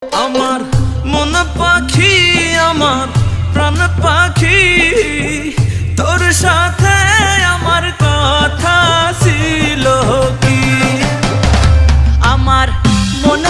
আমার মন পাখি, আমার প্রাণ পাখি, তোর সাথে আমার কথা ছিল কি? আমার মন